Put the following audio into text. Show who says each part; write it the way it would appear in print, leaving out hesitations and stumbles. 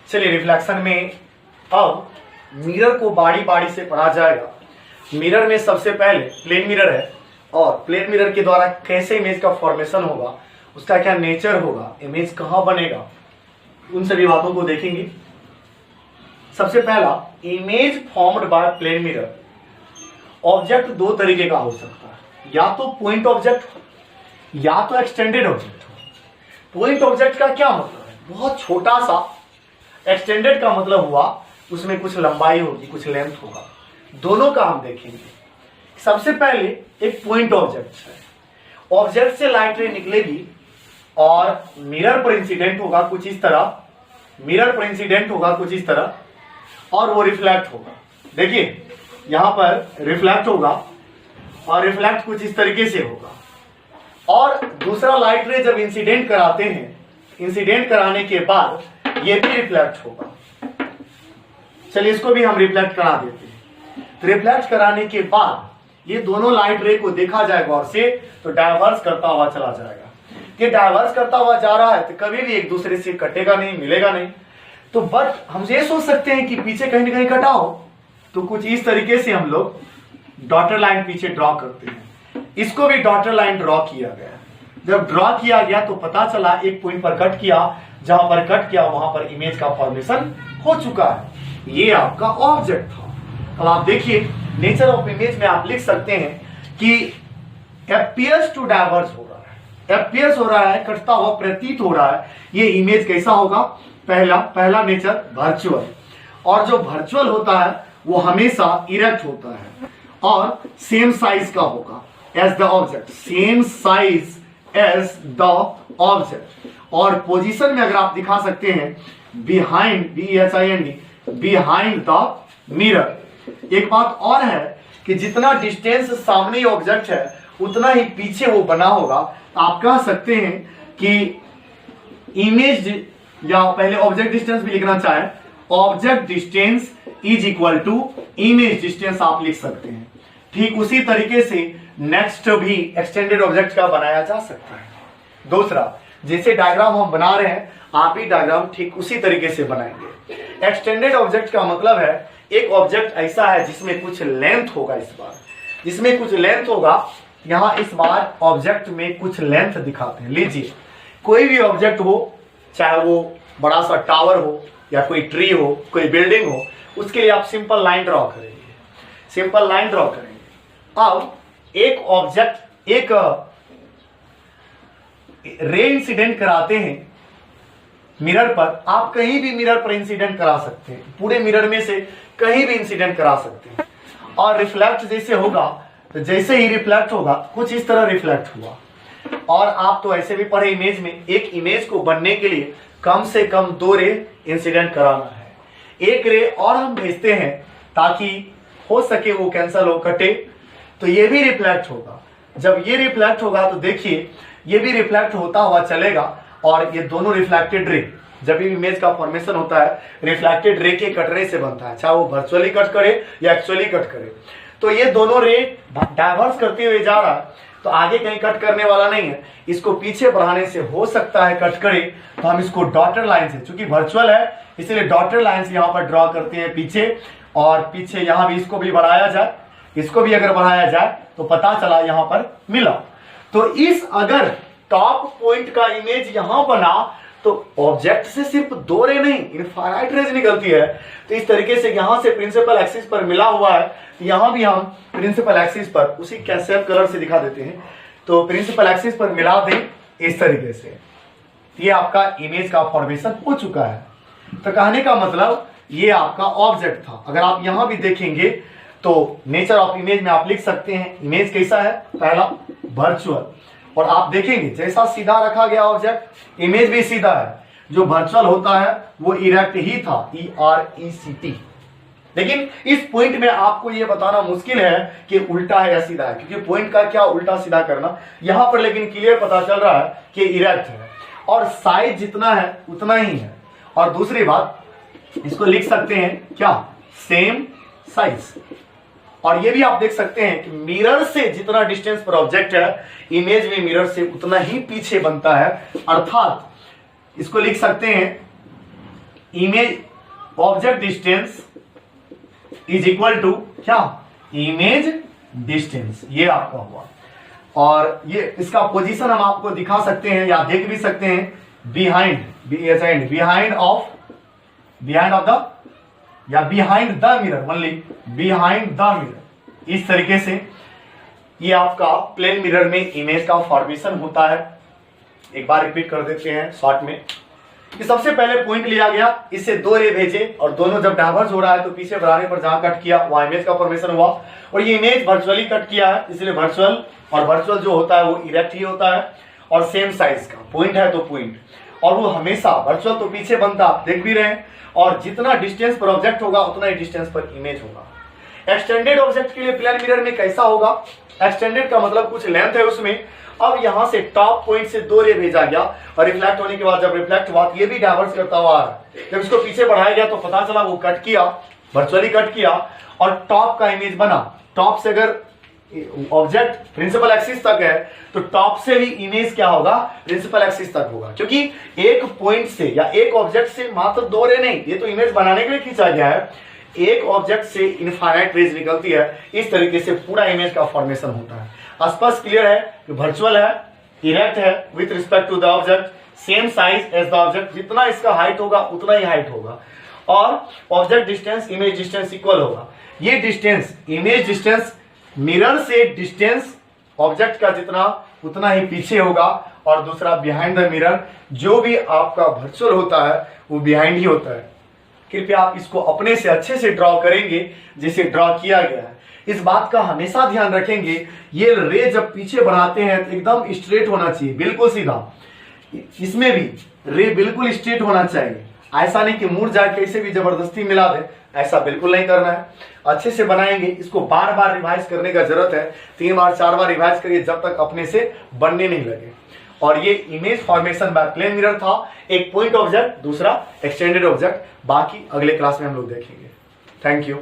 Speaker 1: चलिए रिफ्लेक्शन में अब मिरर को बारी बारी से पढ़ा जाएगा। मिरर में सबसे पहले प्लेन मिरर है और प्लेन मिरर के द्वारा कैसे इमेज का फॉर्मेशन होगा, उसका क्या नेचर होगा, इमेज कहाँ बनेगा, उन सभी बातों को देखेंगे। सबसे पहला, image formed by plane mirror. Object दो तरीके का हो सकता है, या तो पॉइंट ऑब्जेक्ट या तो एक्सटेंडेड ऑब्जेक्ट हो। पॉइंट ऑब्जेक्ट का क्या मतलब है, बहुत छोटा सा। एक्सटेंडेड का मतलब हुआ उसमें कुछ लंबाई होगी, कुछ लेंथ होगा। दोनों का हम देखेंगे। सबसे पहले एक पॉइंट ऑब्जेक्ट है। ऑब्जेक्ट से लाइट रे निकलेगी और मिरर पर इंसिडेंट होगा कुछ इस तरह, मिरर पर इंसिडेंट होगा कुछ इस तरह और वो रिफ्लेक्ट होगा। देखिए यहां पर रिफ्लेक्ट होगा और रिफ्लेक्ट कुछ इस तरीके से होगा। और दूसरा लाइट रे जब इंसिडेंट कराते हैं, इंसिडेंट कराने के बाद ये भी रिफ्लेक्ट होगा। चलिए इसको भी हम रिफ्लेक्ट करा देते हैं। तो रिफ्लेक्ट कराने के बाद ये दोनों लाइट रे को देखा जाएगा और से तो डाइवर्स करता हुआ चला जाएगा। ये डाइवर्स करता हुआ जा रहा है तो कभी भी एक दूसरे से कटेगा नहीं, मिलेगा नहीं। तो बट हम ये सोच सकते हैं कि पीछे कहीं ना कहीं कटा हो, तो कुछ इस तरीके से हम लोग डॉटर लाइन पीछे ड्रॉ करते हैं। इसको भी डॉटर लाइन ड्रॉ किया गया। जब ड्रॉ किया गया तो पता चला एक पॉइंट पर कट किया, जहां पर कट किया वहां पर इमेज का फॉर्मेशन हो चुका है। ये आपका ऑब्जेक्ट था। अब आप देखिए नेचर ऑफ इमेज में आप लिख सकते हैं कि अपीयर्स टू डाइवर्स हो रहा है, अपीयर्स हो रहा है, कटता हुआ प्रतीत हो रहा है। ये इमेज कैसा होगा, पहला नेचर वर्चुअल। और जो वर्चुअल होता है वो हमेशा इरेक्ट होता है और सेम साइज का होगा as the object, same size as the object. और पोजीशन में अगर आप दिखा सकते हैं behind, BHIND, behind the mirror. एक बात और है कि जितना डिस्टेंस सामने ऑब्जेक्ट है उतना ही पीछे वो बना होगा। आप कह सकते हैं कि इमेज, या पहले ऑब्जेक्ट डिस्टेंस भी लिखना चाहे, object distance is equal to image distance आप लिख सकते हैं। ठीक उसी तरीके से नेक्स्ट भी एक्सटेंडेड ऑब्जेक्ट का बनाया जा सकता है। दूसरा, जैसे डायग्राम हम बना रहे हैं आप भी डायग्राम ठीक उसी तरीके से बनाएंगे। एक्सटेंडेड ऑब्जेक्ट का मतलब है एक ऑब्जेक्ट ऐसा है जिसमें कुछ लेंथ होगा, इस बार जिसमें कुछ लेंथ होगा। यहां इस बार ऑब्जेक्ट में कुछ लेंथ दिखाते हैं। लीजिए कोई भी ऑब्जेक्ट हो, चाहे वो बड़ा सा टावर हो या कोई ट्री हो, कोई बिल्डिंग हो, उसके लिए आप सिंपल लाइन ड्रॉ करेंगे, सिंपल लाइन ड्रॉ करेंगे। अब एक ऑब्जेक्ट, एक रे इंसिडेंट कराते हैं मिरर पर। आप कहीं भी मिरर पर इंसिडेंट करा सकते हैं, पूरे मिरर में से कहीं भी इंसिडेंट करा सकते हैं। और रिफ्लेक्ट जैसे होगा तो जैसे ही रिफ्लेक्ट होगा कुछ इस तरह रिफ्लेक्ट हुआ। और आप तो ऐसे भी पढ़े इमेज में, एक इमेज को बनने के लिए कम से कम 2 रे इंसिडेंट कराना है। एक रे और हम भेजते हैं ताकि हो सके वो कैंसल हो, कटे, तो ये भी रिफ्लेक्ट होगा। जब ये रिफ्लेक्ट होगा तो देखिए ये भी रिफ्लेक्ट होता हुआ चलेगा और ये दोनों रिफ्लेक्टेड रे, जब भी इमेज का फॉर्मेशन होता है रिफ्लेक्टेड रे के कटने से बनता है, चाहे वो वर्चुअली कट करे या एक्चुअली कट करे। तो ये दोनों रे डाइवर्स करते हुए जा रहा है, तो आगे कहीं कट करने वाला नहीं है। इसको पीछे बढ़ाने से हो सकता है कट करे, तो हम इसको डॉटर लाइन से, चूंकि वर्चुअल है इसलिए डॉटर लाइन से यहां पर ड्रॉ करते हैं पीछे। और पीछे यहां भी इसको भी बढ़ाया जाए, इसको भी अगर बढ़ाया जाए तो पता चला यहां पर मिला। तो इस अगर टॉप पॉइंट का इमेज यहां बना तो ऑब्जेक्ट से सिर्फ 2 रे नहीं, इनफाइनाइट रेज निकलती है। तो इस तरीके से यहां से प्रिंसिपल एक्सिस पर मिला हुआ है, तो यहां भी हम प्रिंसिपल एक्सिस पर उसी कैसेल कलर से दिखा देते हैं। तो प्रिंसिपल एक्सिस पर मिला दें इस तरीके से, ये आपका इमेज का फॉर्मेशन हो चुका है। तो कहने का मतलब ये आपका ऑब्जेक्ट था। अगर आप यहां भी देखेंगे तो नेचर ऑफ इमेज में आप लिख सकते हैं इमेज कैसा है, पहला वर्चुअल। और आप देखेंगे जैसा सीधा रखा गया ऑब्जेक्ट, इमेज भी सीधा है। जो वर्चुअल होता है वो इरेक्ट ही था, ERECT। लेकिन इस पॉइंट में आपको यह बताना मुश्किल है कि उल्टा है या सीधा है, क्योंकि पॉइंट का क्या उल्टा सीधा करना, यहां पर लेकिन क्लियर पता चल रहा है कि इरेक्ट है और साइज जितना है उतना ही है। और दूसरी बात, इसको लिख सकते हैं क्या, सेम साइज। और ये भी आप देख सकते हैं कि मिरर से जितना डिस्टेंस पर ऑब्जेक्ट है, इमेज में मिरर से उतना ही पीछे बनता है। अर्थात इसको लिख सकते हैं image object distance is equal to क्या, इमेज डिस्टेंस, ये आपका हुआ। और ये इसका पोजीशन हम आपको दिखा सकते हैं या देख भी सकते हैं, बिहाइंड ऑफ द या behind the mirror, only behind the mirror. इस तरीके से ये आपका प्लेन मिरर में इमेज का फॉर्मेशन होता है। एक बार रिपीट कर देते हैं शॉर्ट में कि सबसे पहले पॉइंट लिया गया, इससे दो रे भेजे और दोनों जब डाइवर्ज हो रहा है तो पीछे बढ़ाने पर जहां कट किया वहां इमेज का फॉर्मेशन हुआ। और ये इमेज वर्चुअली कट किया है, इसलिए वर्चुअल, और वर्चुअल जो होता है वो इरेक्ट ही होता है और सेम साइज का पॉइंट है तो पॉइंट, और वो हमेशा वर्चुअल तो पीछे बनता, आप देख भी रहे हैं, और जितना डिस्टेंस पर ऑब्जेक्ट होगा उतना ही डिस्टेंस पर इमेज होगा। एक्सटेंडेड ऑब्जेक्ट के लिए प्लेन मिरर में कैसा होगा, एक्सटेंडेड का मतलब कुछ लेंथ है उसमें। अब यहां से टॉप पॉइंट से दो रे भेजा गया और रिफ्लेक्ट होने के बाद जब रिफ्लेक्ट हुआ ये भी डाइवर्स करता हुआ है। जब इसको पीछे बढ़ाया गया तो पता चला वो कट किया, वर्चुअली कट किया और टॉप का इमेज बना। टॉप से अगर ऑब्जेक्ट प्रिंसिपल एक्सिस तक है तो टॉप से भी इमेज क्या होगा, प्रिंसिपल एक्सिस तक होगा, क्योंकि एक पॉइंट से या एक ऑब्जेक्ट से मात्र दो रे नहीं, ये तो इमेज बनाने के लिए खींचा गया है, एक ऑब्जेक्ट से इनफाइनाइट रेज निकलती है। इस तरीके से पूरा इमेज का फॉर्मेशन होता है। स्पष्ट क्लियर है कि वर्चुअल है, इरेक्ट है with respect to the object, same size as the object, जितना इसका हाइट होगा उतना ही हाइट होगा, और object distance image distance equal होगा। ये डिस्टेंस इमेज डिस्टेंस मिरर से डिस्टेंस ऑब्जेक्ट का जितना उतना ही पीछे होगा, और दूसरा बिहाइंड द मिरर, जो भी आपका वर्चुअल होता है वो बिहाइंड ही होता है। कृपया आप इसको अपने से अच्छे से ड्रॉ करेंगे जिसे ड्रॉ किया गया है। इस बात का हमेशा ध्यान रखेंगे, ये रे जब पीछे बढ़ाते हैं तो एकदम स्ट्रेट होना चाहिए, बिल्कुल सीधा। इसमें भी रे बिल्कुल स्ट्रेट होना चाहिए, ऐसा नहीं कि मुड़ जाके कैसे भी जबरदस्ती मिला दे, ऐसा बिल्कुल नहीं करना है। अच्छे से बनाएंगे, इसको बार बार रिवाइज करने का जरूरत है, 3 बार 4 बार रिवाइज करिए जब तक अपने से बनने नहीं लगे। और ये image formation by plane mirror था, एक पॉइंट ऑब्जेक्ट, दूसरा एक्सटेंडेड ऑब्जेक्ट। बाकी अगले क्लास में हम लोग देखेंगे। Thank you.